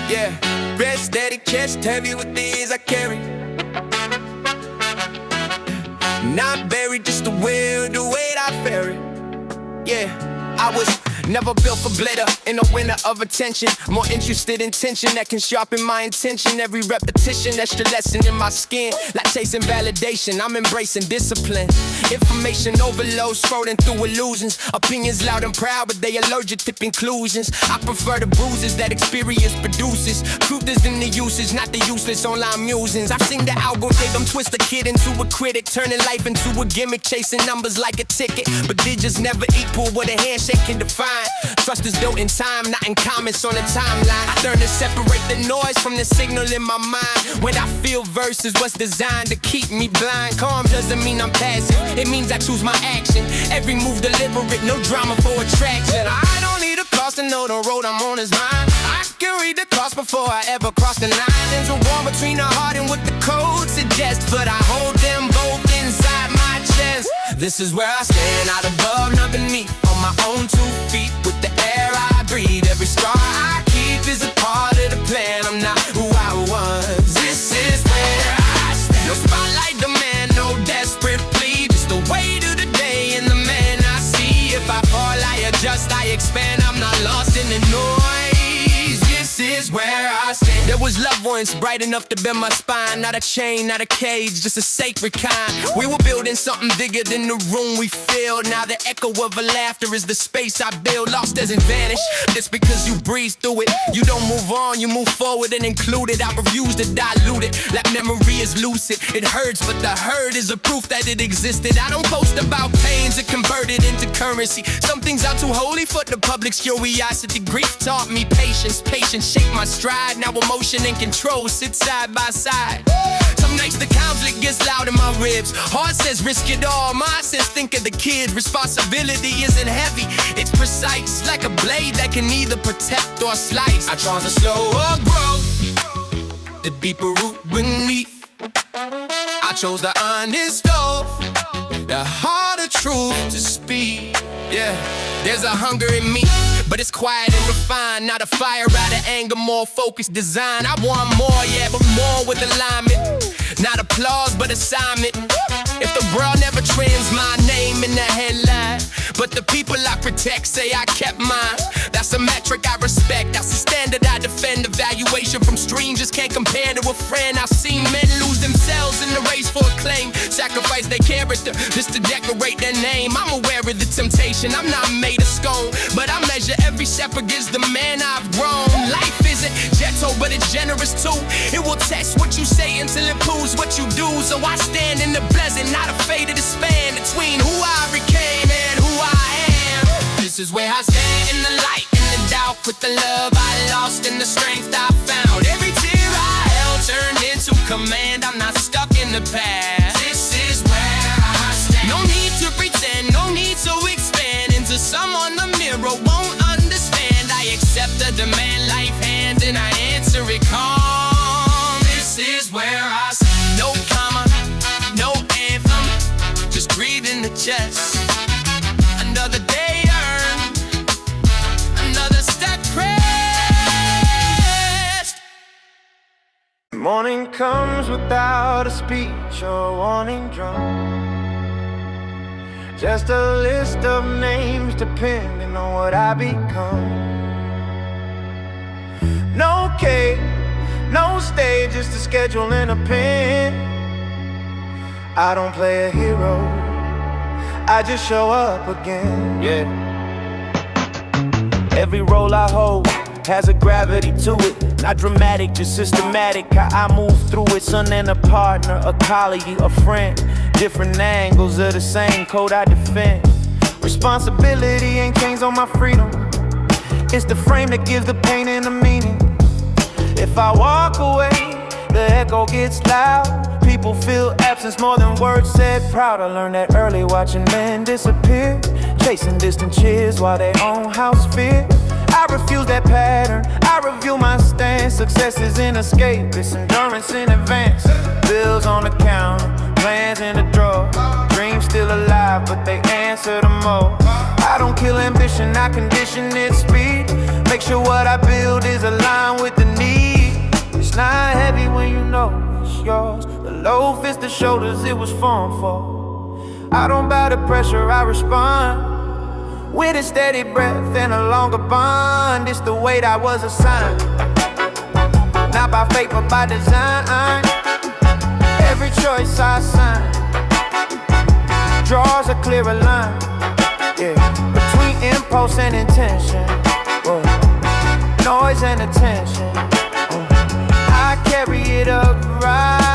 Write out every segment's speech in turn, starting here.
Yeah. Rest, steady, chest heavy with these I carry. Not buried, just the will, the weight I ferry. Yeah, I was never built for glitter in a winter of attention. More interested in tension that can sharpen my intention. Every repetition, extra lesson in my skin. Like chasing validation, I'm embracing discipline. Information overload, scrolling through illusions. Opinions loud and proud, but they allergic to conclusions. I prefer the bruises that experience produces. Truth is in the usage, not the useless online musings. I've seen the algorithm twist a kid into a critic, turning life into a gimmick, chasing numbers like a ticket. But digits never equal what a handshake can define. Trust is built in time, not in comments on the timeline. I learn to separate the noise from the signal in my mind. When I feel verses what's designed to keep me blind. Calm doesn't mean I'm passive, it means I choose my action. Every move deliberate, no drama for attraction. I don't need a cross to know the road I'm on is mine. I can read the cost before I ever cross the line. There's a war between the heart and what the code suggests, but I hold them both inside my chest. This is where I stand, not above, not beneath. On my own 2 feet, with the air I breathe. Every scar I keep is a part of the plan. I'm not who I was. This is where I stand. No spotlight demand, no desperate plea. Just the weight of the day and the man I see. If I fall, I adjust, I expand. I'm not lost in the noise. This is where I stand. There was love once, bright enough to bend my spine. Not a chain, not a cage, just a sacred kind. We were building something bigger than the room we filled. Now the echo of a laughter is the space I build. Lost doesn't vanish, just because you breeze through it. You don't move on, you move forward and include it. I refuse to dilute it, like memory is lucid. It hurts, but the hurt is a proof that it existed. I don't post about pains that convert it into currency. Some things are too holy for the public's curiosity. Grief taught me patience, patience shaped my stride. Now emotion and control sit side by side. Some nights the conflict gets loud in my ribs. Heart says risk it all, mind says think of the kid. Responsibility isn't heavy, it's precise. Like a blade that can either protect or slice. I try to slower growth, the deeper root beneath. I chose the honest oath, the harder truth to speak. Yeah, there's a hunger in me, but it's quiet and refined. Not a fire out of anger, more focused design. I want more, yeah, but more with alignment. Not applause, but assignment. If the world never trends my name in the headline, but the people I protect say I kept mine. That's a metric I respect, that's a standard I defend. Evaluation from strangers can't compare to a friend. I've seen men lose themselves in the race for acclaim, sacrifice their character just to decorate their name. I'm aware of the temptation, I'm not made of scone, but I measure every step against the man I've grown. Life isn't gentle, but it's generous too. It will test what you say until it proves what you do. So I stand in the blessing, not afraid of the span between who I became and who I am. This is where I stand in the light, in the doubt, with the love I lost and the strength I found. Every tear I held turned into command. I'm not stuck in the past. This is where I stand. No need to pretend, no need to expand into someone the mirror won't understand. I accept the demand life hands and I answer it calm. This is where I stand. No comma, no anthem, just breathe in the chest. Another day earned, another step pressed. Morning comes without a speech or warning drum. Just a list of names depending on what I become. No cake, no stage, just a schedule and a pen. I don't play a hero, I just show up again. Yeah. Every role I hold has a gravity to it. Not dramatic, just systematic. How I move through it. Son and a partner, a colleague, a friend. Different angles of the same code I defend. Responsibility ain't chains on my freedom. It's the frame that gives the pain and the meaning. If I walk away, the echo gets loud. People feel absence more than words said. Proud I learned that early, watching men disappear, chasing distant cheers while their own house fear. I refuse that pattern, I review my stance. Success is an escape, it's endurance in advance. Bills on the counter, plans and the drugs. Dreams still alive, but they answer the most. I don't kill ambition, I condition its speed. Make sure what I build is aligned with the need. It's not heavy when you know it's yours. The low fits the shoulders it was formed for. I don't bow to pressure, I respond with a steady breath and a longer bond. It's the weight I was assigned, not by fate but by design. Every choice I sign draws a clearer line, yeah, between impulse and intention, noise and attention. I carry it upright.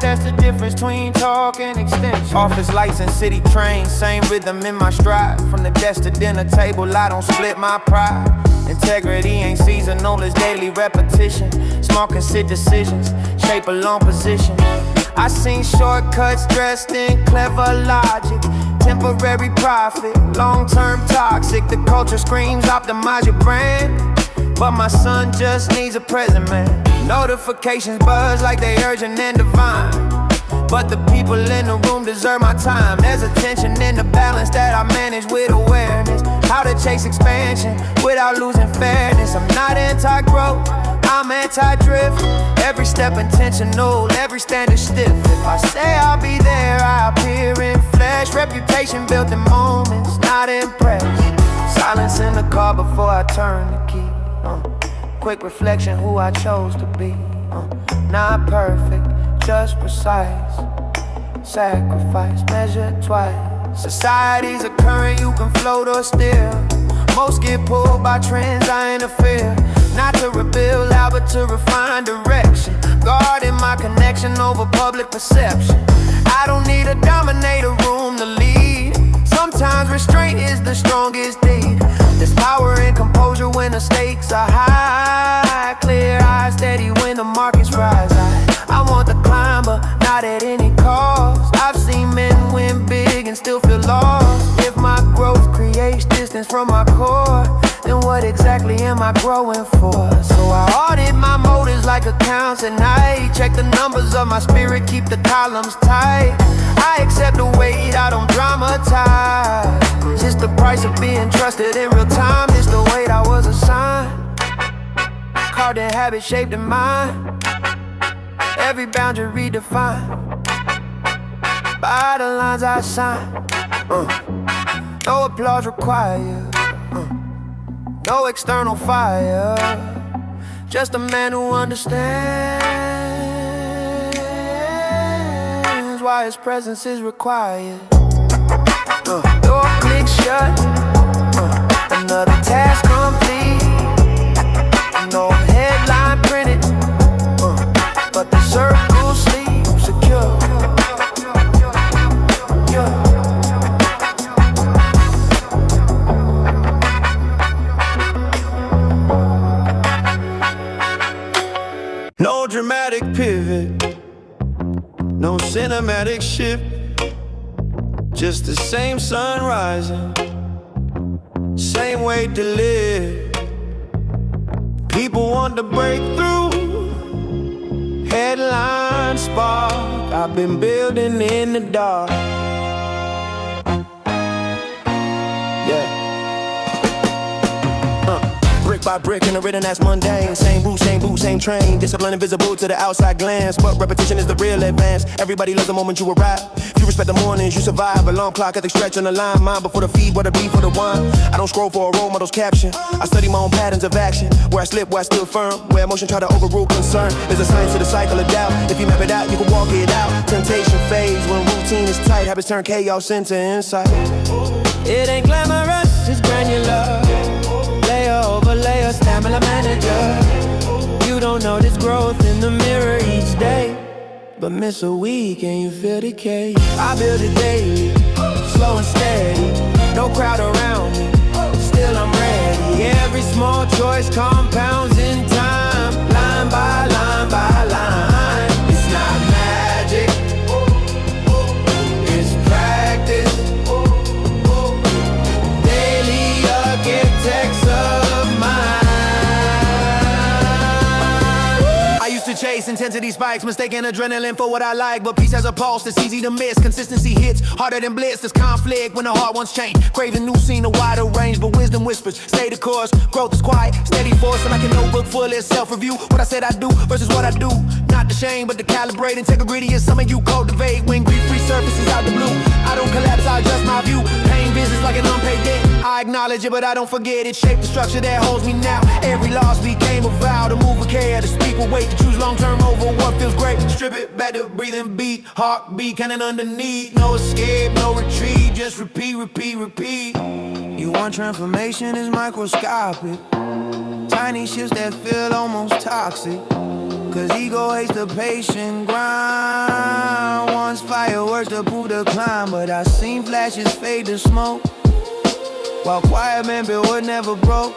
That's the difference between talk and extension. Office lights and city trains, same rhythm in my stride. From the desk to dinner table, I don't split my pride. Integrity ain't seasonal, it's daily repetition. Small considered decisions shape a long position. I seen shortcuts dressed in clever logic. Temporary profit, long-term toxic. The culture screams optimize your brand, but my son just needs a present man. Notifications buzz like they urgent and divine, but the people in the room deserve my time. There's a tension in the balance that I manage with awareness. How to chase expansion without losing fairness. I'm not anti-growth, I'm anti-drift. Every step intentional, every standard stiff. If I say I'll be there, I appear in flesh. Reputation built in moments, not impressed. Silence in the car before I turn the key. Quick reflection, who I chose to be. Not perfect, just precise. Sacrifice, measured twice. Society's a current, you can float or steer. Most get pulled by trends, I interfere. Not to rebuild out, but to refine direction. Guarding my connection over public perception. I don't need a dominator room to lead. Sometimes restraint is the strongest deed. There's power in composure when the stakes are high. Clear eyes, steady when the markets rise. I want the climb, but not at any cost. I've seen men win big and still feel lost. If my growth creates distance from my core, then what exactly am I growing for? So I audit my motives like accounts at night. Check the numbers of my spirit, keep the columns tight. I accept the weight, I don't dramatize. It's the price of being trusted in real time. It's the weight I was assigned. Carved in habit, shaped in mind. Every boundary redefined by the lines I sign. No applause required, no external fire. Just a man who understands why his presence is required. Door click shut, another task complete. No headline printed, but the circle sleeps secure. Yeah. No dramatic pivot, no cinematic shift. Just the same sun rising, same way to live. People want to break through, headline spark. I've been building in the dark. Yeah. Brick by brick in a rhythm that's mundane. Same route, same boot, same train. Discipline invisible to the outside glance, but repetition is the real advance. Everybody loves the moment you arrive. If you respect the mornings, you survive. Alarm clock at the stretch on the line. Mine before the feed, what the beat for the wine. I don't scroll for a role model's caption. I study my own patterns of action. Where I slip, where I still firm. Where emotion try to overrule concern. There's a science to the cycle of doubt. If you map it out, you can walk it out. Temptation fades when routine is tight. Habits turn chaos into insight. It ain't glamorous, it's granular. Layer over layer, stamina manager. You don't notice growth in the mirror each day, but miss a week and you feel decay. I build it daily, slow and steady. No crowd around me, still I'm ready. Every small choice compounds in time. Line by line by line. It's not magic, it's practice. Daily architects of mind. I used to chase intensity intensity spikes, mistaking adrenaline for what I like. But peace has a pulse that's easy to miss. Consistency hits harder than blitz. There's conflict when the heart wants change. Craving new scene, a wider range, but wisdom whispers. Stay the course, growth is quiet, steady force. And like a notebook full of self-review. What I said I do versus what I do. Not the shame, but the calibrate. Integrity is something you cultivate. When grief resurfaces out the blue, I don't collapse, I adjust my view. Pain business like an unpaid debt. I acknowledge it, but I don't forget it. Shaped the structure that holds me now. Every loss became a vow to move with care, to speak with weight, to choose long-term over what feels great. Strip it back to breathing beat, heartbeat counting underneath. No escape, no retreat, just repeat, repeat, repeat. You want transformation is microscopic. Tiny shifts that feel almost toxic. Cause ego hates the patient grind. Wants fireworks to prove the climb, but I seen flashes fade to smoke, while quiet men build what never broke.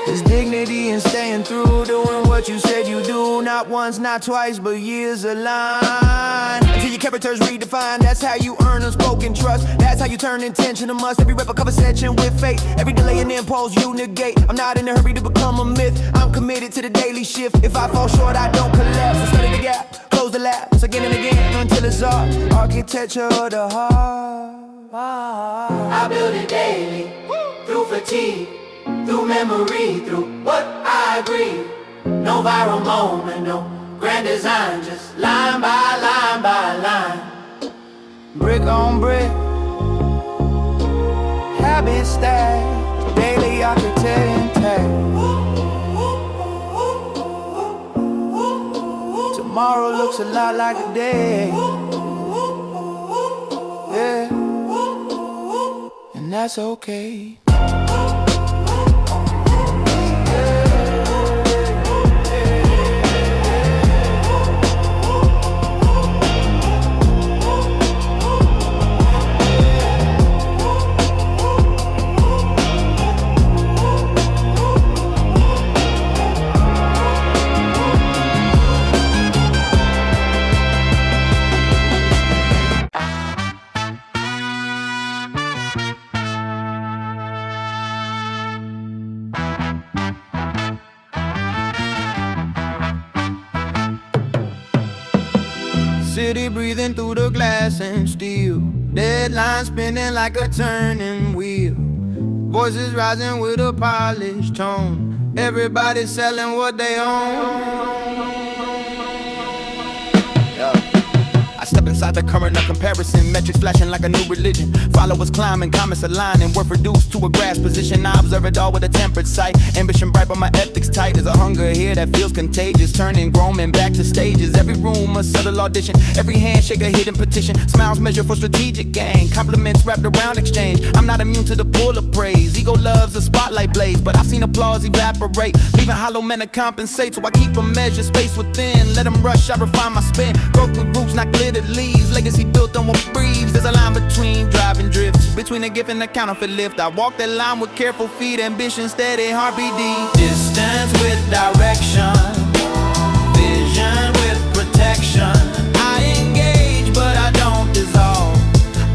There's dignity in staying through, doing what you said you do. Not once, not twice, but years aligned. Until your character's redefined, that's how you earn unspoken trust. That's how you turn intention to must. Every rep a conversation with fate. Every delay and impulse you negate. I'm not in a hurry to become a myth. I'm committed to the daily shift. If I fall short, I don't collapse. I study the gap, close the lapse again and again until it's art. Architecture of the heart. I build it daily, through fatigue, through memory, through what I breathe. No viral moment, no grand design, just line by line by line. Brick on brick, habit stack, daily architect intact. Tomorrow looks a lot like a day. Yeah, and that's okay. City breathing through the glass and steel. Deadlines spinning like a turning wheel. Voices rising with a polished tone. Everybody selling what they own. I step inside the current of comparison, metrics flashing like a new religion. Followers climbing, comments aligning, worth reduced to a grass position. I observe it all with a tempered sight. Ambition bright, but my ethics tight. There's a hunger here that feels contagious, turning grown men back to stages. Every room a subtle audition, every handshake a hidden petition. Smiles measure for strategic gain, compliments wrapped around exchange. I'm not immune to the pull of praise. Ego loves a spotlight blaze, but I've seen applause evaporate, leaving hollow men to compensate. So I keep a measured space within, let them rush, I refine my spin. Growth with roots, not glittered leaves. Legacy built on what breathes. There's a line between drive and drift, between a gift and a counterfeit lift. I walk that line with careful feet, ambition steady, heartbeat deep. Distance with direction, vision with protection. I engage, but I don't dissolve.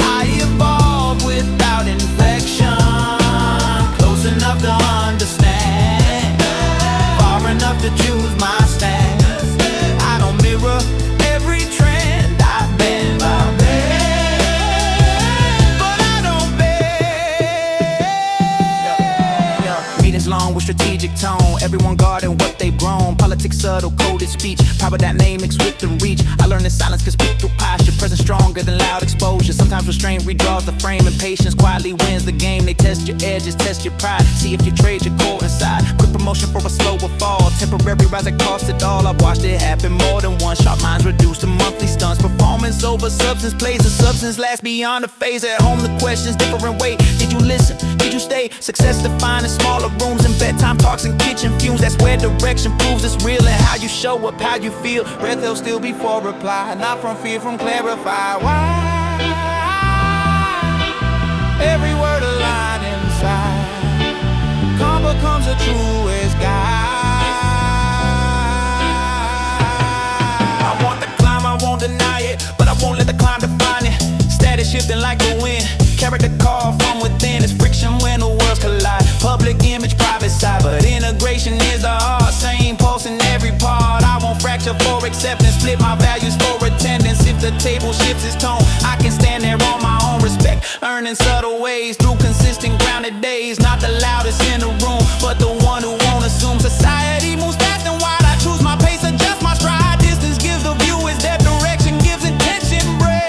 I evolve without inflection. Close enough to understand, far enough to choose my stand. I don't mirror every trend I bend, but I don't bend. Meetings long with strategic tone, everyone guarding what they've grown. Politics subtle, coded speech, power that name mixed with the reach. I learned that silence can speak through posture, presence stronger than loud exposure. Sometimes restraint redraws the frame, and patience quietly wins the game. They test your edges, test your pride, see if you trade your core inside. Quick promotion for a slower fall, temporary rise that cost it all. I've watched it happen more than once. Sharp minds reduced to monthly stunts. Performance over substance, plays the substance lasts beyond the phase. At home the questions different way. Did you listen? Did you stay? Success defined in smaller rooms and bedtime talks and kitchen fumes. That's where direction proves it's real, and how you show up, how you feel. Breath held still before reply, not from fear, from clarify. Why? Every word aligned inside. Calm becomes the truest guide. I want the climb, I won't deny it, but I won't let the climb define it. Status shifting like the wind, character call from within. It's friction when the worlds collide. Public image, private side, but integration is the art. Same pulse in every part. I won't fracture for flip my values for attendance. If the table shifts its tone, I can stand there on my own respect, earning subtle ways through consistent grounded days. Not the loudest in the room, but the one who won't assume. Society moves fast and wide, I choose my pace, adjust my stride. Distance gives the view, is that direction gives intention breath.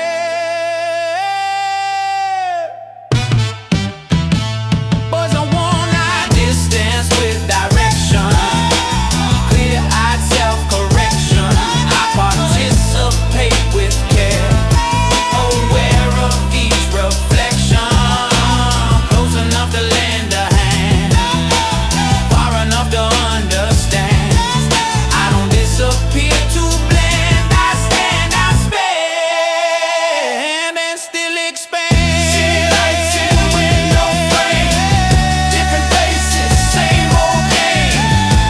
Boys don't want our distance with direction, clear-eyed self-correction. I participate with care, aware of each reflection. Close enough to lend a hand, far enough to understand. I don't disappear to blend, I stand, I spend, and still expand. City lights in window frame, different faces, same old game.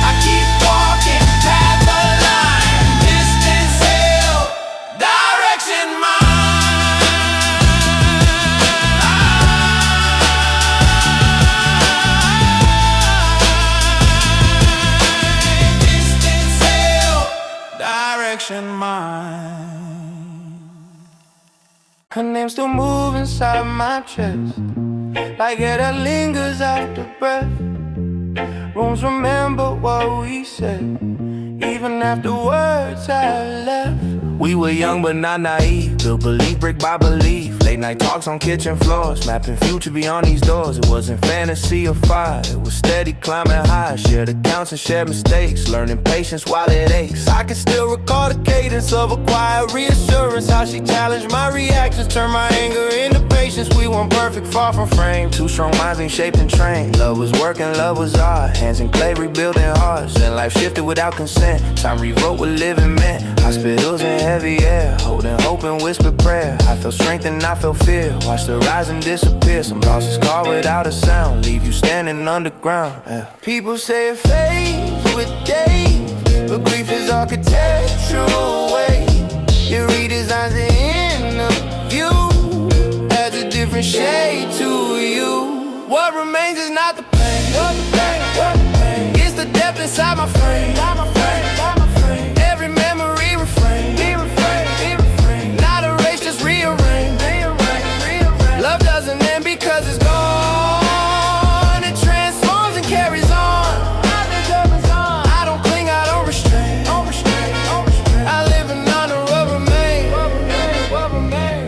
I keep walking, path aligned, distance held, direction mine. Distance held, direction mine. Her name still moves inside my chest, like air that lingers after breath. Rooms remember what we said, even after words have left. We were young but not naive, built belief brick by belief. Late night talks on kitchen floors, mapping future beyond these doors. It wasn't fantasy or fire, it was steady climbing high. Shared accounts and shared mistakes, learning patience while it aches. I can still recall the cadence of a quiet reassurance, how she challenged my reactions, turned my anger into patience. We weren't perfect, far from framed, two strong minds being shaped and trained. Love was working, love was art, hands in clay rebuilding hearts. And life shifted without consent, time rewrote what living meant. Hospitals in heavy air, holding hope and whispered prayer. I felt strength and I felt fear, watch the rise and disappear. Some losses call without a sound, leave you standing underground. People say it fades with days, but grief is architectural way. It redesigns the inner view, adds a different shade to you. What remains is not the pain, it's the depth inside my frame. Every memory refrain, not erased, just rearranged. Love doesn't end because it's gone, it transforms and carries on. I don't cling, I don't restrain, I live and none of remain.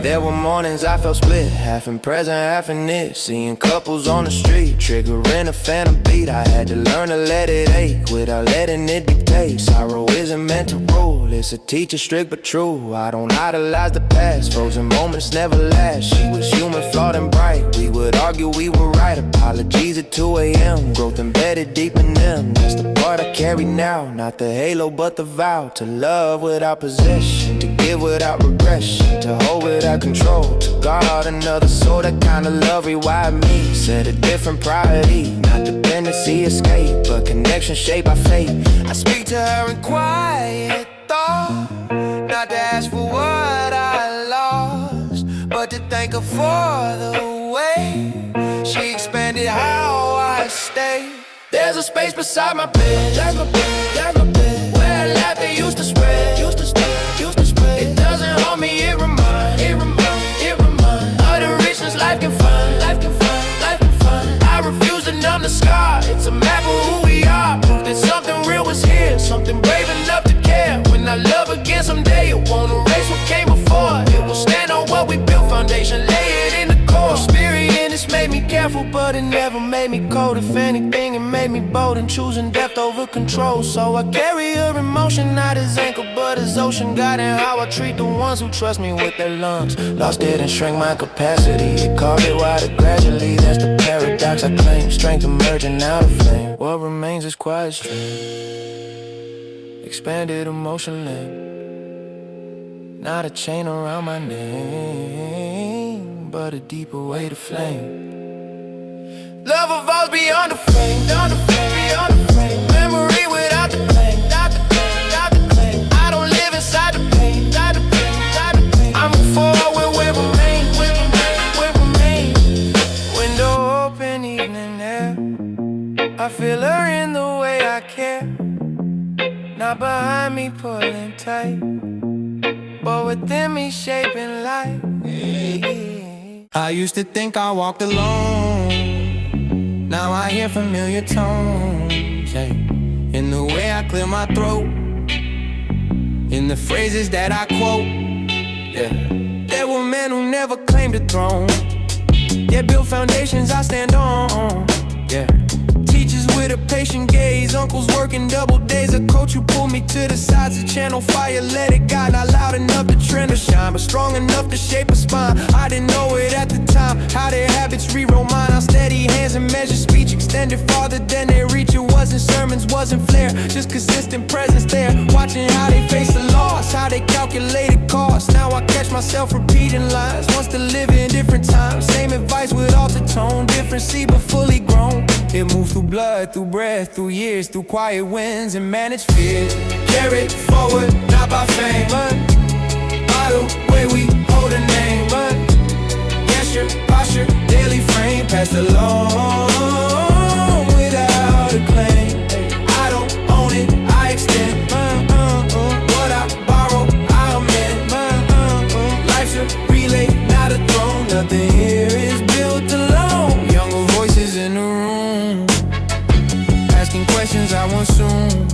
There were mornings I felt split, half in present, half in it. Seeing couples on the street, triggering a phantom beat. I had to learn to let it ache without letting it dictate. Sorrow isn't meant to rule, it's a teacher, strict but true. I don't idolize the past, frozen moments never last. She was human, flawed and bright, we would argue we were right. Apologies at 2 a.m., growth embedded deep in them. That's the part I carry now, not the halo but the vow. To love without possession, to give without regression, to hold without control, to guard another soul. That kind of love rewired me, set a different priority. Not dependency, escape, but connection shaped by fate. I speak to her in quiet thought, not to ask for what I lost, but to thank her for the way she expanded how I stay. There's a space beside my bed, where laughter used to spread. It doesn't harm me, it reminds of the richness life can find. I refuse to numb the scar, it's a map of who we are. Proof that something real was here, something brave enough to care. When I love again someday, it won't erase what came before. It will stand on what we built, foundation, lay it in the core. Experience made me careful, but it never made me cold. If anything, it made me bold in choosing depth over control. So I carry her emotion, not as anchor, but as ocean, guiding how I treat the ones who trust me with their lungs. Lost it and shrank my capacity, it carved it wider gradually. That's the paradox I claim, strength emerging out of flame. What remains is quiet strength, expanded emotion length, not a chain around my name, but a deeper way to flame. Love evolves beyond the frame, beyond the frame. Memory without the pain, I don't live inside the pain, I move forward with remain. Window open, evening air, I feel her in the way I care. Not behind me, pulling tight. but within me shaping life. I used to think I walked alone. Now I hear familiar tones, yeah. In the way I clear my throat, in the phrases that I quote, yeah. There were men who never claimed a throne, yet built foundations I stand on, yeah. Teachers with a patient gaze, uncles working double days, a coach who pulled me to the sides to channel fire, let it guide. Not loud enough to trend or shine, but strong enough to shape a spine. I didn't know it at the time, how their habits rewrote mine. I steady hands and measure speech, extended farther than they reach. It wasn't sermons, wasn't flair, just consistent presence there. Watching how they face the loss, how they calculated cost. Now I catch myself repeating lines, wants to live in different times. Same advice with altered tone, different seed but fully grown. It moves through blood, through breath, through years, through quiet wins and managed fears. Carried forward, not by fame, but by the way we hold a name. But gesture, posture, daily frame, passed along without a claim. I don't own it, I extend what I borrow, I amend. Life's a relay, not a throne. Nothing here is built alone. Younger voices in the room, asking questions I won't assume.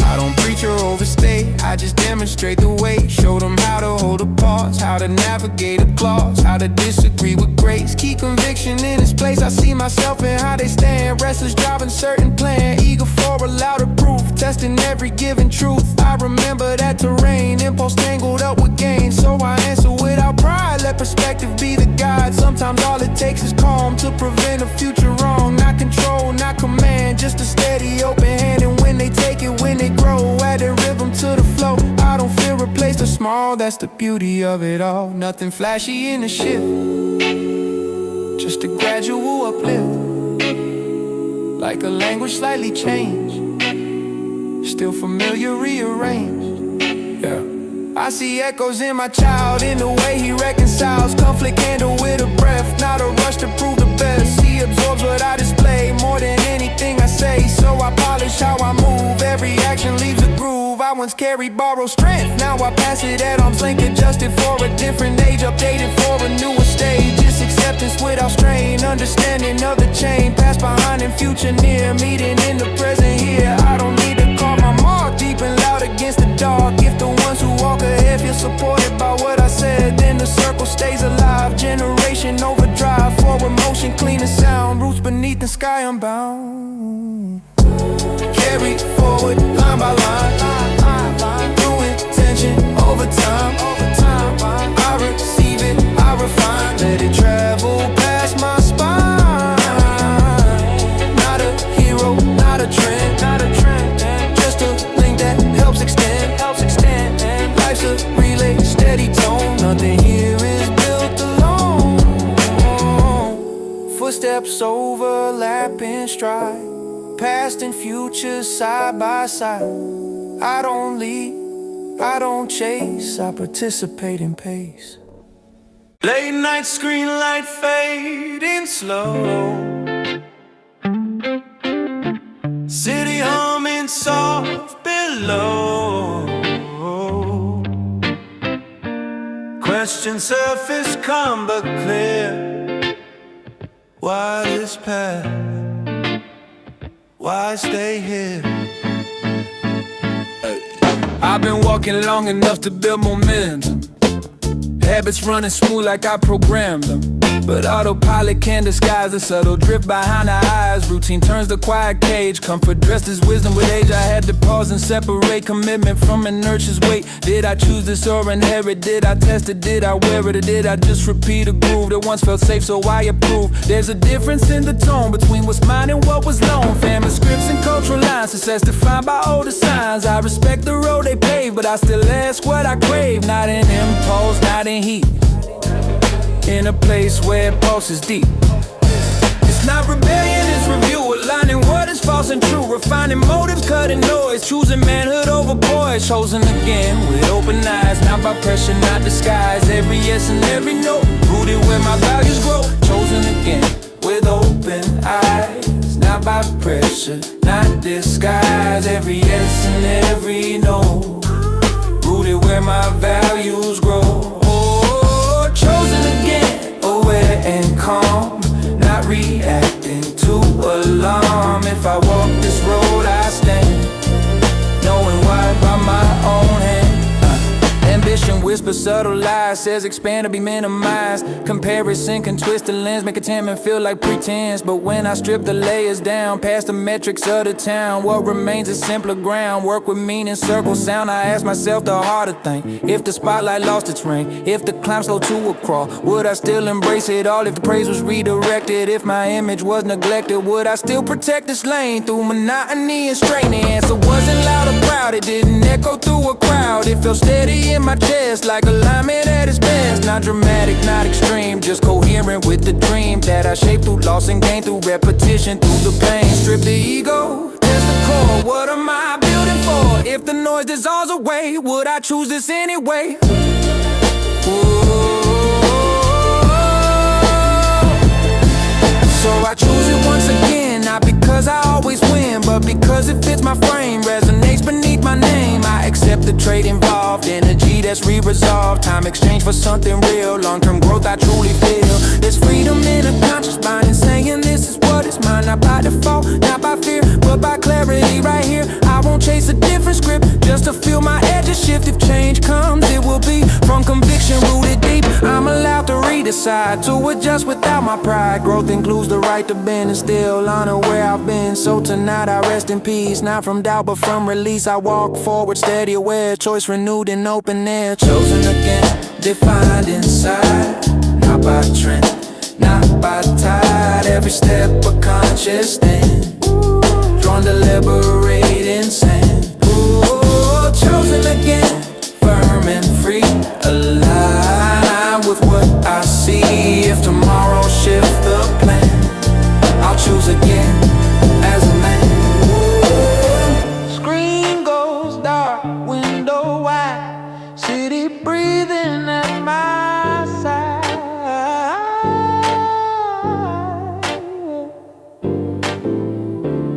I don't preach or overstate, I just demonstrate the way. Show them how to hold a pause, how to navigate a clause, how to disagree with grace. Keep conviction in its place. I see myself in how they stand, restless, driving certain plan, eager for a louder proof, testing every given truth. I remember that terrain, impulse tangled up with gain, so I answer without pride. Let perspective be the guide. Sometimes all it takes is calm to prevent a future wrong. Not control, not command, just a steady open hand. And when they take it, when they grow, add a rhythm to the flow. I don't feel replaced or small, that's the beauty of it all. Nothing flashy in the shift, just a gradual uplift, like a language slightly changed, still familiar, rearranged, yeah. I see echoes in my child, in the way he reconciles conflict, handled with a breath, not a rush to prove the best. He absorbs what I display more than anything I say, so I polish how I move. Every action leaves a groove. I once carried borrowed strength, now I pass it at arm's length, adjusted for a different age, updated for a newer stage. Just acceptance without strain, understanding of the chain, past, behind, and future near, meeting in the present here. I don't need to call my mark, deep and loud against the dark. If the ones who walk ahead feel supported by what I said, then the circle stays alive. Generation overdrive, forward motion, clean and sound, roots beneath the sky unbound. Carry forward, line by line, through intention, over time. I receive it, I refine, let it travel past my spine. Not a hero, not a trend, just a link that helps extend. Life's a relay, steady tone, nothing here is built alone. Footsteps overlap in stride, past and future side by side. I don't lead, I don't chase, I participate in pace. Late night screen light fading slow, city humming soft below. Questions surface come but clear. Why this path? Why stay here? I've been walking long enough to build momentum, habits running smooth like I programmed them. But autopilot can't disguise the subtle drift behind the eyes. Routine turns the quiet cage, comfort dressed as wisdom with age. I had to pause and separate commitment from inertia's weight. Did I choose this or inherit? Did I test it? Did I wear it? Or did I just repeat a groove that once felt safe, so I approve? There's a difference in the tone between what's mine and what was known. Family scripts and cultural lines, success defined by older signs. I respect the road they paved, but I still ask what I crave. Not in impulse, not in heat, in a place where pulse is deep. It's not rebellion, it's review, aligning what is false and true, refining motives, cutting noise, choosing manhood over boys, chosen again with open eyes, not by pressure, not disguise. Every yes and every no, rooted where my values grow, chosen again with open eyes, not by pressure, not disguise. Every yes and every no, rooted truly where my values grow. Oh, chosen again, aware and calm, not reacting to alarm. If I walk this road I stand, knowing why by my own hand. Ambition whispers subtle lies, says expand to be minimized. Comparison can twist the lens, make attainment feel like pretense. But when I strip the layers down, past the metrics of the town, what remains is simpler ground. Work with meaning, circle sound. I ask myself the harder thing: if the spotlight lost its ring, if the climb slowed to a crawl, would I still embrace it all? If the praise was redirected, if my image was neglected, would I still protect this lane through monotony and strain? The answer wasn't loud or proud, it didn't echo through a crowd. It felt steady in my chest, like alignment at its best. Not dramatic, not extreme, just coherent with the dream that I shaped through loss and gain, through repetition, through the pain. Strip the ego, test the core. What am I building for? If the noise dissolves away, would I choose this anyway? So I choose it once again, not because I always win, but because it fits my frame, resonates beneath my name. I accept the trade involved, energy that's re-resolved, time exchange for something real, long-term growth I truly feel. There's freedom in a conscious mind, and saying this is what is mine, not by default, not by fear, but by clarity right here. I won't chase a different script, just to feel my edges shift. If change comes, it will be from conviction rooted deep. I'm allowed to redecide, to adjust without my pride. Growth includes the right to bend and still honor where I've been. So tonight I rest in peace, not from doubt but from release. I walk forward steady aware, choice renewed in open air. Chosen again, defined inside, not by trend, not by tide. Every step a conscious stand, drawn to liberate insane. Ooh, chosen again, firm and free, aligned with what I see. If tomorrow shifts the plan, I'll choose again as a man. Screen goes dark, window wide, city breathing at my side.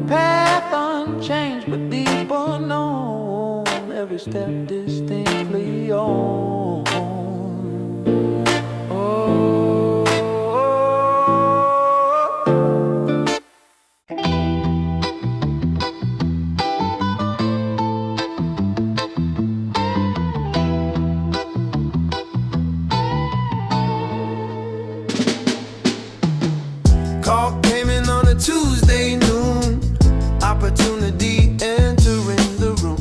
Path unchanged but deep unknown, every step distinctly on. Call came in on a Tuesday noon, opportunity entering the room.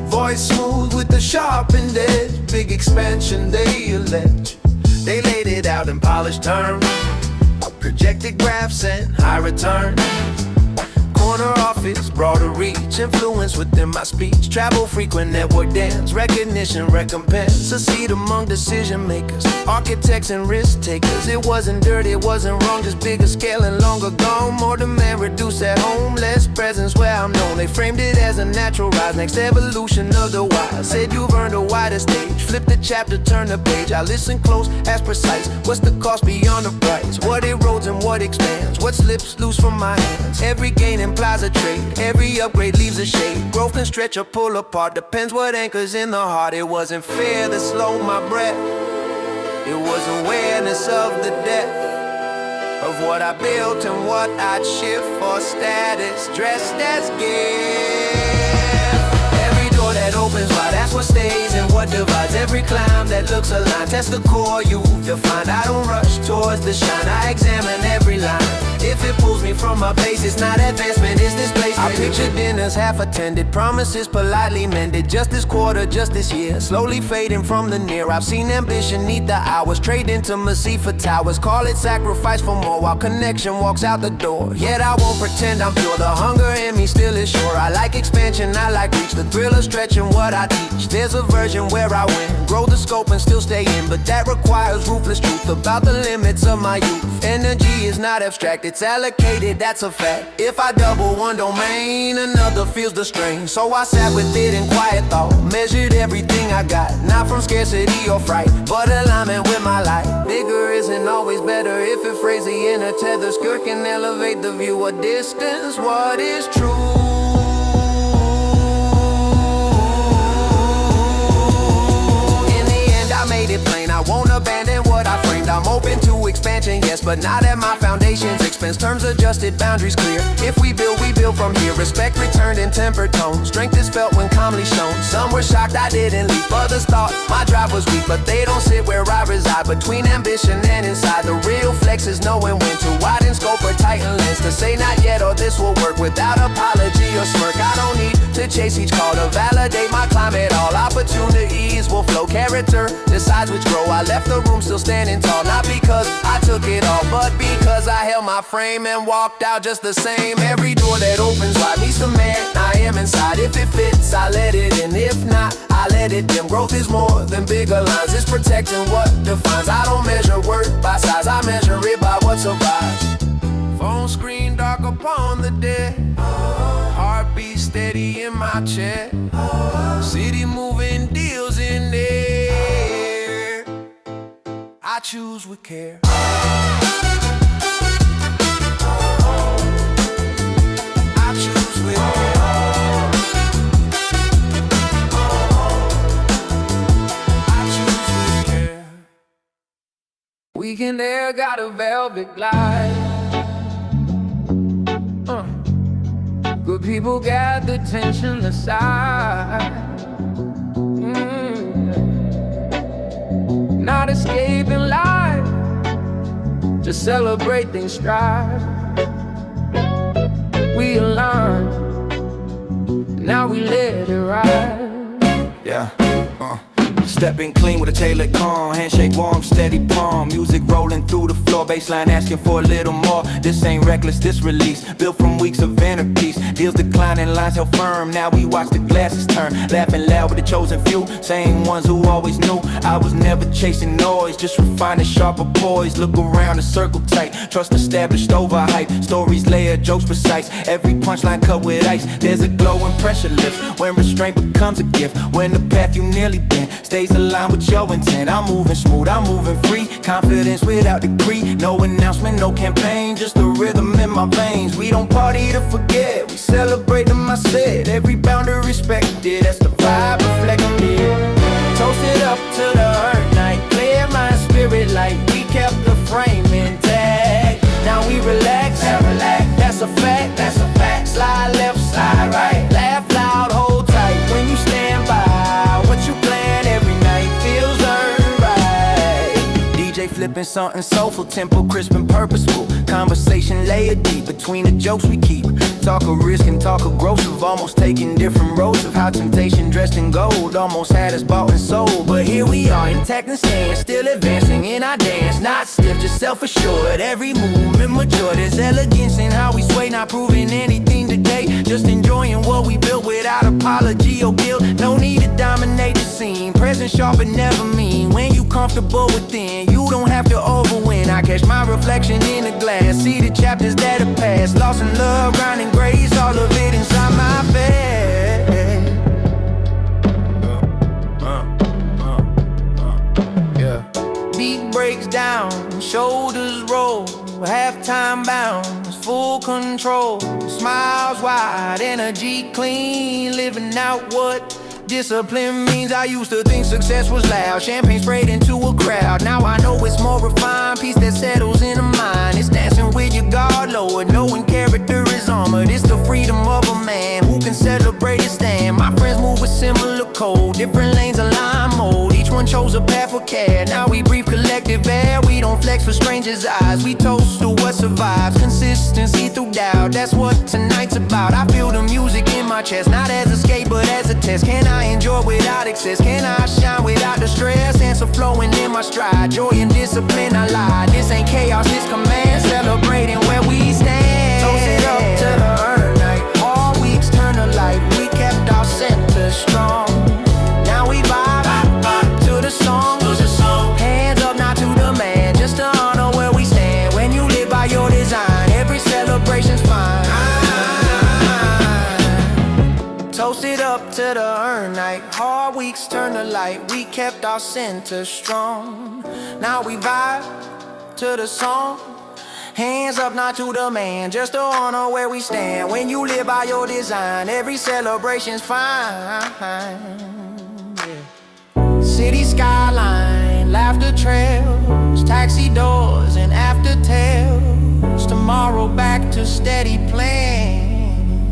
Voice smooth with the sharpened edge, big expansion they allege. They laid it out in polished terms, projected graphs and high return. Corner office, broader reach, influence within my speech. Travel frequent, network dance, recognition, recompense. A seat among decision makers, architects and risk takers. It wasn't dirty, it wasn't wrong, just bigger scale and longer gone. More demand, reduced at home, less presence where I'm known. They framed it as a natural rise, next evolution of the wise. Said you've earned a wider stage, flip the chapter, turn the page. I listen close, as precise. What's the cost beyond the price? What erodes and what expands? What slips loose from my hands? Every gain implies a trade, every upgrade leaves a shade. Growth can stretch or pull apart, depends what anchors in the heart. It wasn't fear that slowed my breath, it was awareness of the depth of what I built and what I'd shift for status, dressed as gift. Every door that opens wide, that's what stays and what divides. Every climb that looks aligned, test the core you've defined. I don't rush towards the shine, I examine every line. If it pulls me from my base, it's not advancement, it's displacement. I picture dinners half attended, promises politely mended. Just this quarter, just this year, slowly fading from the near. I've seen ambition need the hours, trade intimacy for towers. Call it sacrifice for more, while connection walks out the door. Yet I won't pretend I'm pure, the hunger in me still is sure. I like expansion, I like reach, the thrill of stretching what I teach. There's a version where I win, grow the scope and still stay in, but that requires ruthless truth about the limits of my youth. Energy is not abstract, it's allocated, that's a fact. If I double one domain, another feels the strain. So I sat with it in quiet thought, measured everything I got, not from scarcity or fright, but alignment with my light. Bigger isn't always better if it frays the inner tether. Skirt can elevate the view of distance, what is true. expansion, yes, but not at my foundation's expense. Terms adjusted, boundaries clear. If we build from here. Respect returned in tempered tone. Strength is felt when calmly shown. Some were shocked I didn't leap. Others thought my drive was weak, but they don't sit where I reside. Between ambition and inside, the real flex is knowing when to widen scope or tighten lens. To say not yet or this will work without apology or smirk. I don't need to chase each call to validate my climate. All opportunities will flow. Character decides which grow. I left the room still standing tall, not because I took it all, but because I held my frame and walked out just the same. Every door that opens wide meets the man I am inside. If it fits, I let it in. If not, I let it dim. Growth is more than bigger lines. It's protecting what defines. I don't measure worth by size. I measure it by what survives. Phone screen dark upon the dead. Heartbeat steady in my chest. City moving deals in there. I choose with care. Weekend air got a velvet glide. Good people got the tension aside. Not escaping life, just celebrate things strive. We aligned, now we let it ride. Yeah. Stepping clean with a tailored calm. Handshake warm, steady palm. Music rolling through the floor. Baseline asking for a little more. This ain't reckless, this release. Built from weeks of inner peace. Deals declining, lines held firm. Now we watch the glasses turn. Laughing loud with the chosen few. Same ones who always knew I was never chasing noise. Just refining sharper poise. Look around the circle tight. Trust established over hype. Stories layered, jokes precise. Every punchline cut with ice. There's a glow when pressure lifts. When restraint becomes a gift. When the path you nearly been stays aligned with your intent. I'm moving smooth, I'm moving free. Confidence without degree. No announcement, no campaign. Just the rhythm in my veins. We don't party to forget. We celebrate them, I said. Every boundary respected. That's the vibe reflecting me. Toast it up to the earth night. Clear my spirit like we kept the frame intact. Now we relax, that's a fact, that's a fact. Slide left, slide right. Laugh loud, hold tight. When you stand by what you plan every night feels earned right. DJ flipping something soulful, tempo crisp and purposeful. Conversation layered deep between the jokes we keep. Talk of risk and talk of growth, of almost taking different roads. Of how temptation dressed in gold almost had us bought and sold. But here we are, intact and stand, still advancing in our dance. Not stiff, just self-assured. Every movement mature. There's elegance in how we sway, not proving anything today. Just enjoying what we built without apology or guilt. No need to dominate the scene. Present sharp but never mean. When you comfortable within, you don't have to overwin. I catch my reflection in the glass, see the chapters that are past. Lost in love, grinding grace, all of it inside my bed. Yeah. Beat breaks down, shoulders roll. Halftime bounce, full control. Smiles wide, energy clean. Living out what discipline means. I used to think success was loud. Champagne sprayed into a crowd. Now I know it's more refined. Peace that settles in the mind. It's dancing with your guard lowered, knowing character is armored. It's the freedom of a man who can celebrate his stand. My friends move with similar code. Different lanes align mode. Each one chose a path with care. Now we breathe collective air. We don't flex for strangers' eyes. We toast to what survives. Consistency through doubt. That's what tonight's about. I feel the music in my chest, not as escape but as a test. Can I enjoy without excess? Can I shine without the stress? Answer flowing in my stride. Joy and discipline, I lie. This ain't chaos, this command. Celebrating where we stand. Toast it up to the earth night. All weeks turn to light. We kept our center strong. Now we vibe to the song. Hands up, not to the man. Just to honor where we stand. When you live by your design, every celebration's fine. Toast it up to the urn night. Hard weeks turn to light. We kept our center strong. Now we vibe to the song. Hands up, not to the man. Just to honor where we stand. When you live by your design, every celebration's fine. Yeah. City skyline, laughter trails, taxi doors, and steady plans,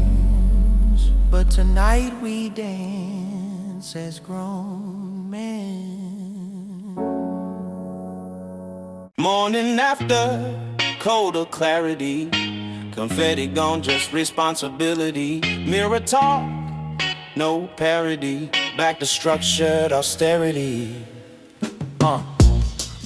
but tonight we dance as grown men. Morning after, colder clarity. Confetti gone, just responsibility. Mirror talk, no parody. Back to structured austerity.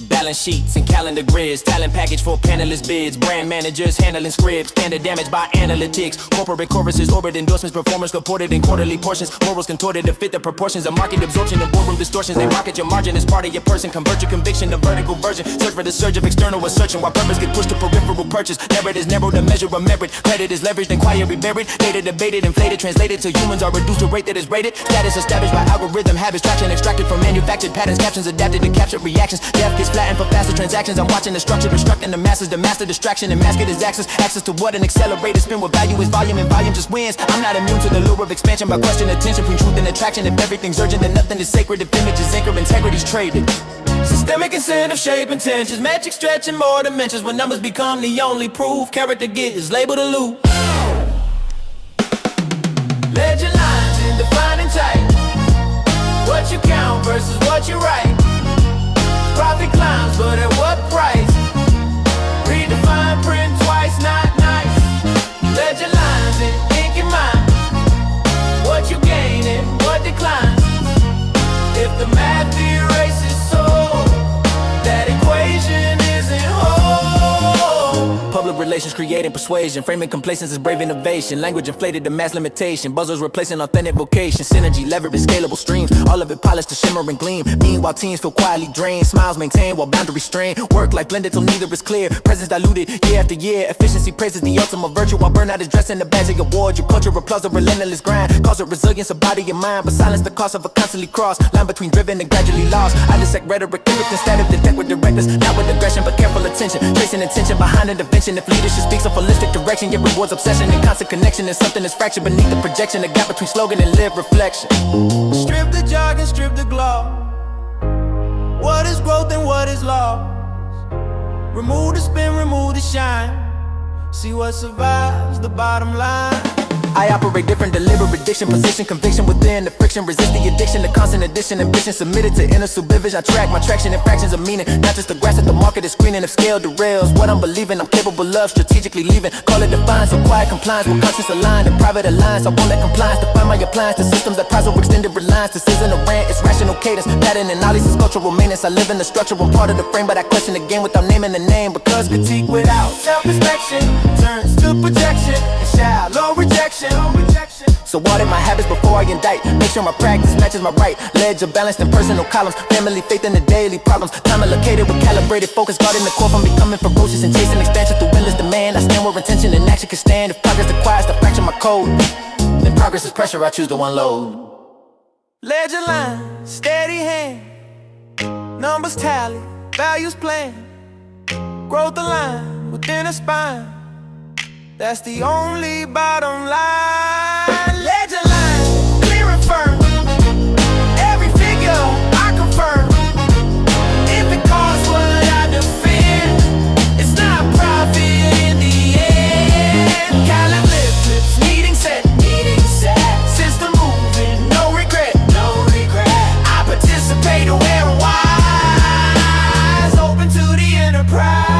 Balance sheets and calendar grids, talent package for panelist bids, brand managers handling scripts, standard damage by analytics, corporate choruses, orbit endorsements, performers reported in quarterly portions, morals contorted to fit the proportions of market absorption and boardroom distortions. They rocket your margin as part of your person, convert your conviction to vertical version, search for the surge of external assertion, while purpose get pushed to peripheral purchase. Merit is narrowed to measure of merit, credit is leveraged and quietly buried, data debated, inflated, translated till humans are reduced to rate that is rated, status established by algorithm, habits, traction extracted from manufactured patterns, captions adapted to capture reactions, death gets flattened for faster transactions. I'm watching the structure destructing the masses, the master distraction and mask it is access to what an accelerator spin with value is volume and volume just wins. I'm not immune to the lure of expansion by questioning attention between truth and attraction. If everything's urgent then nothing is sacred, if image is anchored, integrity's traded. Systemic incentive shape intentions, metric stretching more dimensions. When numbers become the only proof, character gets labeled a loop. Legend lines in defining type, what you count versus what you write. Profit climbs, but at what price? Redefine print twice, not nice. Legend lines in ink and mind, what you gain and what declines. If the math erases soul, that equation isn't whole. Public relations creating persuasion, framing complacence as brave innovation. Language inflated to mass limitation, buzzers replacing authentic vocation. Synergy levered in scalable streams, all of it polished to shimmer and gleam. Meanwhile teams feel quietly drained, smiles maintained while boundaries strained. Work life blended till neither is clear, presence diluted year after year. Efficiency praises the ultimate virtue, while burnout is dressed in the badge of award. Your culture applauds a relentless grind, cause it resilience of body and mind, but silence the cost of a constantly crossed line between driven and gradually lost. I dissect rhetoric, encrypt instead of detect with directness, not with aggression but careful attention, tracing intention behind intervention. If leadership speaks of holistic direction, yet rewards obsession and constant connection, and something is fractured beneath the projection, a gap between slogan and live reflection. Strip the jargon, strip the gloss. What is growth and what is loss? Remove the spin, remove the shine. See what survives, the bottom line. I operate different, deliberate addiction, position, conviction within the friction, resist the addiction, the constant addition, ambition submitted to inner supervision. I track my traction in fractions of meaning, not just the grass that the market is screening. If scale derails what I'm believing, I'm capable of strategically leaving. Call it defiance, required compliance with conscience aligned and private alliance. I won't let compliance define my appliance to systems that prize over extended reliance. This isn't a rant, it's rational cadence, pattern and knowledge is cultural maintenance. I live in the structure, I'm part of the frame, but I question the game without naming the name. Because critique without self-inspection turns to projection and shallow rejection. So audit my habits before I indict. Make sure my practice matches my right. Ledger balanced in personal columns. Family faith in the daily problems. Time allocated with calibrated focus. Guarding the core from becoming ferocious and chasing expansion through endless demand. I stand where intention and action can stand. If progress requires to fracture my code, then progress is pressure, I choose to unload. Ledger line, steady hand. Numbers tally, values plan. Growth align within a spine. That's the only bottom line. Ledger line, clear and firm. Every figure I confirm. If it costs what I defend, it's not profit in the end. Calendar flips, meeting set. System moving, no regret. I participate aware and wise, open to the enterprise.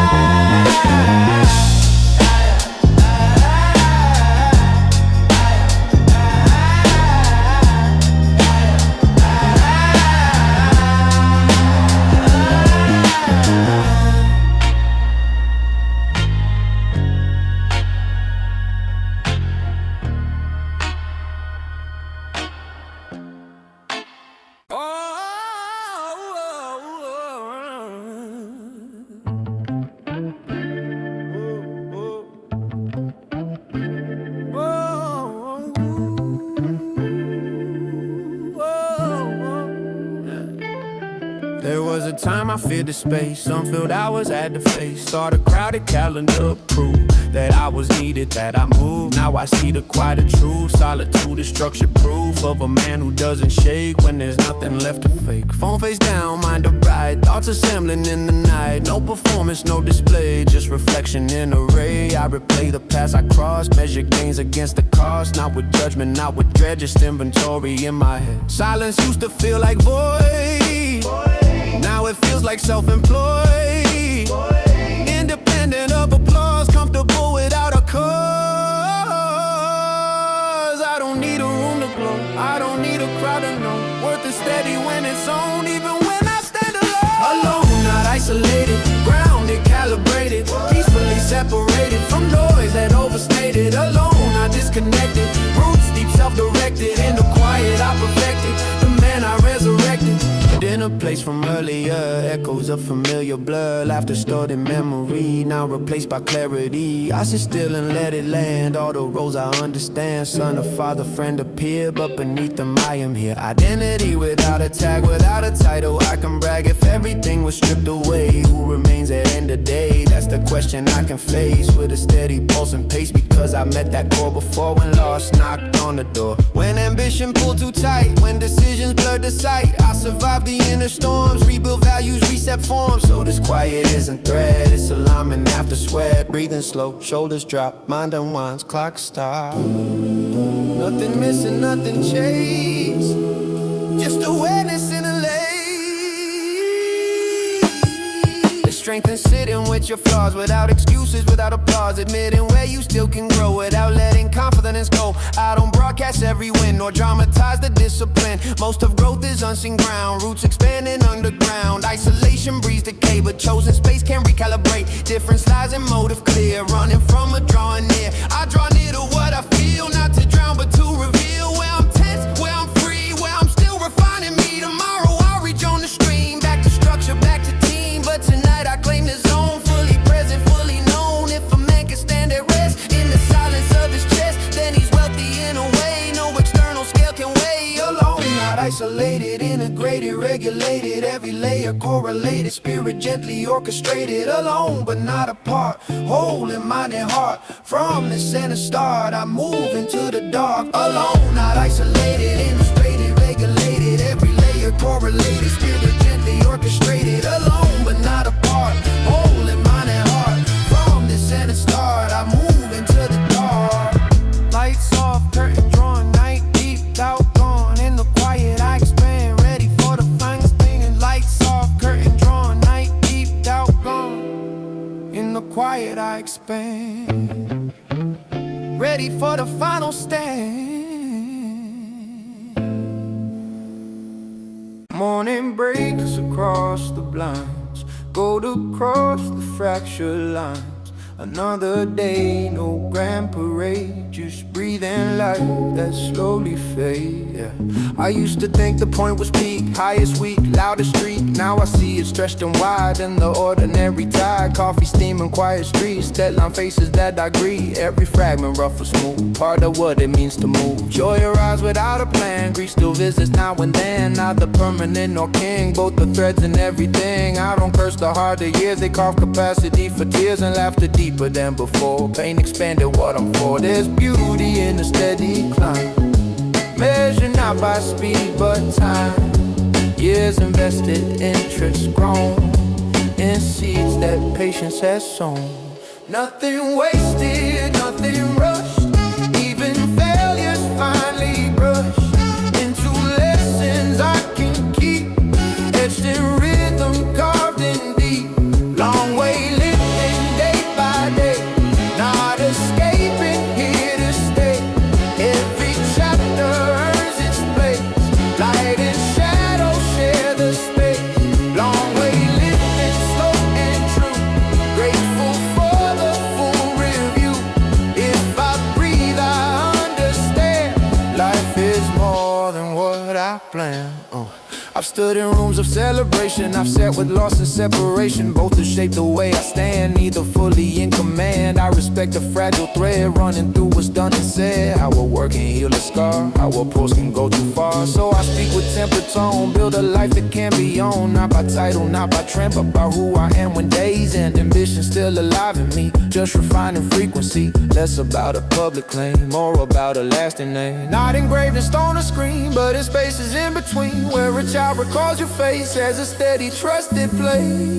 There was a time I feared the space, unfilled hours had to face. Start a crowded calendar, proof that I was needed, that I moved. Now I see the quieter truth, solitude is structured proof of a man who doesn't shake when there's nothing left to fake. Phone face down, mind a bright, thoughts assembling in the night. No performance, no display, just reflection in array. I replay the past I crossed, measure gains against the cost. Not with judgment, not with dread, just inventory in my head. Silence used to feel like void, now it feels like self-employed. Independent of applause, comfortable without a cause. I don't need a room to glow, I don't need a crowd to know. Worth is steady when it's on, even when I stand alone. Alone, not isolated, grounded, calibrated, peacefully separated from noise that overstated. Alone, not disconnected, roots deep, self-directed. In the quiet, I perfected the man I resurrected. In a place from earlier, echoes of familiar blur. Laughter stored in memory, now replaced by clarity. I sit still and let it land, all the roles I understand. Son, a father, friend, a peer, but beneath them I am here. Identity without a tag, without a title, I can brag. If everything was stripped away, who remains at end of day? That's the question I can face with a steady pulse and pace. Because I met that core before when loss knocked on the door. When ambition pulled too tight, when decisions blurred the sight, I survived the inner storms, rebuild values, reset forms. So this quiet isn't threat, it's alignment after sweat. Breathing slow, shoulders drop, mind unwinds, clock stop. Nothing missing, nothing changed, just awareness in a lane. The strength in sitting with your flaws, without excuses, without applause. Admitting where you still can grow without letting confidence go. I don't broadcast every win nor dramatize the discipline. Most of growth is unseen ground, roots expanding underground. Isolation breeds decay, but chosen space can recalibrate. Different styles and motive clear, running from a drawing near. I draw near to what I feel, not to drown but to reveal. Where I'm tense, where I'm free, where I'm still refining me. Tomorrow I'll reach on the stream, back to structure, back to team. But tonight I claim the zone, fully present, fully known. If a man can stand at rest in the silence of his chest, then he's wealthy in a way no external scale can weigh. Alone, not isolated, integrated, regulated, every layer correlated, spirit gently orchestrated. Alone but not apart, whole in mind and heart. From the center start, I move into the dark. Alone, not isolated, integrated, regulated, every layer correlated, spirit gently orchestrated. Alone but not apart, whole in mind and heart. From the center start, I move into the dark. Lights off, curtain drawn, night deep, doubt gone. In the quiet I expand, ready for the final thing. Lights off, curtain drawn, night deep, doubt gone. In the quiet I expand, ready for the final stand. Morning breaks across the blinds, gold across the fractured lines. Another day, no grand parade, just breathing life that slowly fade. Yeah. I used to think the point was peak, highest week, loudest street. Now I see it stretched and wide in the ordinary tide. Coffee steaming, quiet streets, deadline faces that I greet. Every fragment rough or smooth, part of what it means to move. Joy arrives without a plan, grief still visits now and then. Neither permanent nor king, both the threads and everything. I don't curse the harder years, they carve capacity for tears and laughter deeper than before. Pain expanded what I'm for. There's beauty in a steady climb, measured not by speed but time. Years invested, interest grown in seeds that patience has sown. Nothing wasted, nothing rushed, even failures finally brushed into lessons I can keep, etched in rhythm, carved in deep. Long way living day by day, not escaping, here to stay. Every chapter earns its place, light and shadow share the space. Long way living, slow and true, grateful for the full review. If I breathe, I understand, life is more than what I planned. I've stood in rooms of celebration, I've sat with loss and separation. Both have shaped the way I stand, neither fully in command. I respect the fragile thread running through what's done and said. How a word can heal a scar, how a pulse can go too far. So I speak with tempered tone, build a life that can be owned. Not by title, not by trend, but by who I am when days end. Ambition still alive in me, just refining frequency. Less about a public claim, more about a lasting name. Not engraved in stone or screen, but in spaces in between, where a child crowd recalls your face as a steady, trusted place.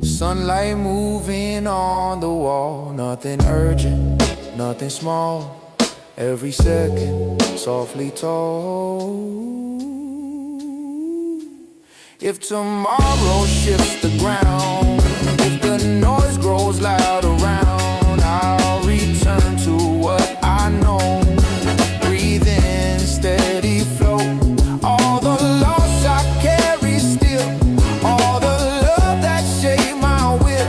Sunlight moving on the wall, nothing urgent, nothing small. Every second softly told. If tomorrow shifts the ground, if the noise grows loud around, I'll return to what I know. Breathe in, steady flow. All the loss I carry still, all the love that shaped my will,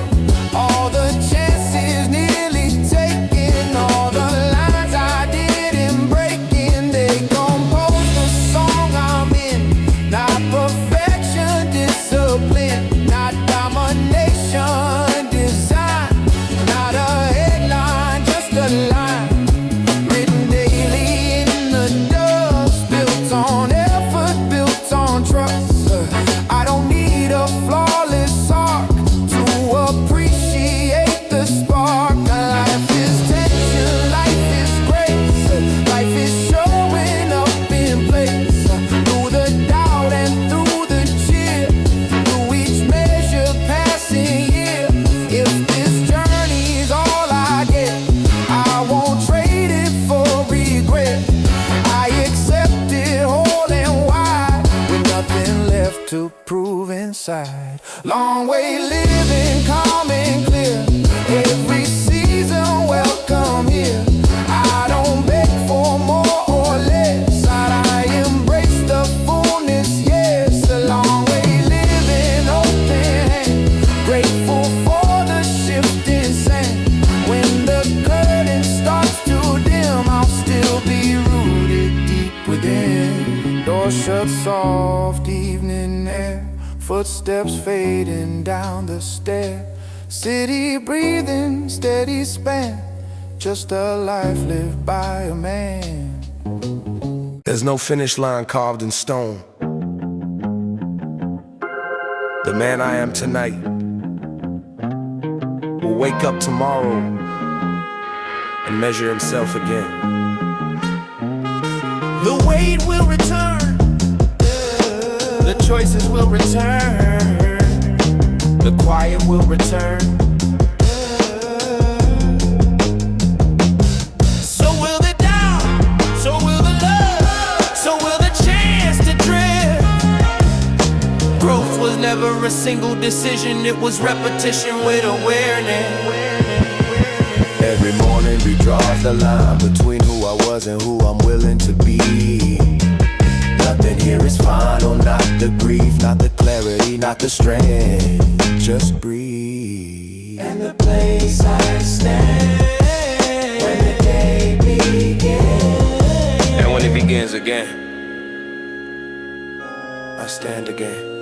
all the chances nearly taken, all the lines I didn't break in. They compose the song I'm in. Not perfection, discipline, not domination, design, not a headline, just a line, written daily in the dust, built on effort, built on trust. I don't need a flawless arc to appreciate the spark. Life is tension, life is grace, life is showing up in place, through the doubt and through the cheer, through each measure passing year. If this journey's all I get, I won't trade it for regret. I accept it whole and wide, with nothing left to prove inside. Long way living, calm and clear, every season welcome here. I don't beg for more or less, I embrace the fullness, yes. A long way living, open hand, grateful for the shifting sand. When the curtain starts to dim, I'll still be rooted deep within. Door shut, soft evening air, footsteps fading down the stair. City breathing, steady span, just a life lived by a man. There's no finish line carved in stone. The man I am tonight will wake up tomorrow and measure himself again. The weight will return, the choices will return, the quiet will return. So will the doubt, so will the love, so will the chance to drift. Growth was never a single decision, it was repetition with awareness. Every morning redraws the line between who I was and who I'm willing to be. Nothing here is final, not the grief, not the clarity, not the strength. Just breathe. And the place I stand when the day begins. And when it begins again, I stand again.